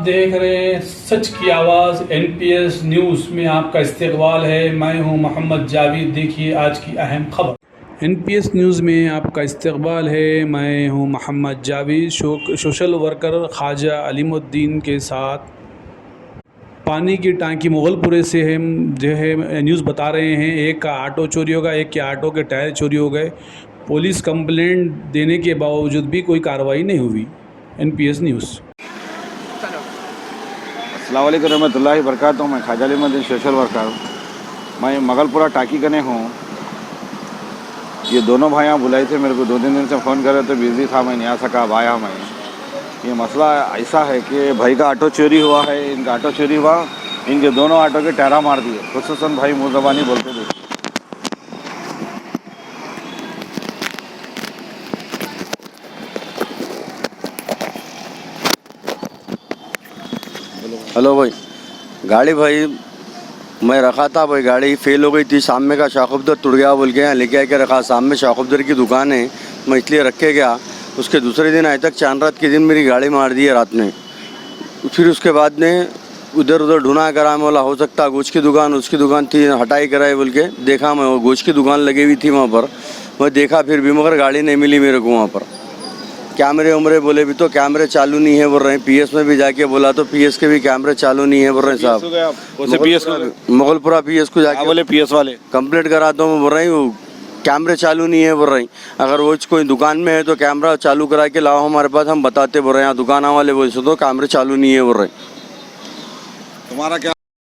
देख रहे हैं सच की आवाज़ एनपीएस न्यूज़ में आपका इस्तकबाल है। मैं हूं मोहम्मद जावेद। देखिए आज की अहम खबर। एनपीएस न्यूज़ में आपका इस्तकबाल है। मैं हूं मोहम्मद जावेद। सोशल वर्कर ख्वाजा अलीमुद्दीन के साथ पानी की टांकी मुगलपुरे से हम जो है न्यूज़ बता रहे हैं। एक का ऑटो चोरी हो गया, एक के ऑटो के टायर चोरी हो गए। पुलिस कंप्लेंट देने के बावजूद भी कोई कार्रवाई नहीं हुई। NPS news. अस्सलाम वालेकुम रहमतुल्लाहि बरकातहू। मैं ख्वाजा अलीमुद्दीन सोशल वर्कर, मैं मगलपुरा टाकी कने हूँ। ये दोनों भाई यहाँ बुलाए थे मेरे को, 2-3 दिन से फ़ोन कर रहे थे, बिज़ी था, मैं नहीं आ सका। अब आया मैं। ये मसला ऐसा है कि भाई का ऑटो चोरी हुआ है। इनका ऑटो चोरी हुआ, इनके दोनों ऑटो के टायरा मार दिए। खुसूसन भाई मुँह ज़बानी बोलते थे। हेलो भाई, गाड़ी भाई मैं रखा था भाई, गाड़ी फेल हो गई थी। सामने का शाखुफदर टूट गया बोल के यहाँ लेके आके रखा। सामने शाखुफदर की दुकान है, मैं इसलिए रख के गया। उसके दूसरे दिन आए तक चांद रात के दिन मेरी गाड़ी मार दी है रात में। फिर उसके बाद में उधर उधर ढूंढा करा, मैं बोला हो सकता गोश्त की दुकान, उसकी दुकान थी, हटाई कराई बोल के देखा। मैं वो गोश्त की दुकान लगी हुई थी वहाँ पर, मैं देखा फिर भी, मगर गाड़ी नहीं मिली मेरे को वहाँ पर। कैमरे उमरे बोले भी तो कैमरे चालू नहीं है बोल रहे हैं। पीएस में भी जाके बोला तो पीएस के भी कैमरे चालू नहीं है बोल रहे हैं साहब। मुगलपुरा पीएस को जाके बोले पीएस वाले कंप्लेंट कराता हूँ, बोल रही हूँ कैमरे चालू नहीं है बोल रही। अगर वो कोई दुकान में है तो कैमरा चालू करा के लाओ हमारे पास, हम बताते बोल रहे हैं। यहाँ दुकान वाले बोल तो कैमरे चालू नहीं है बोल रहे। तुम्हारा क्या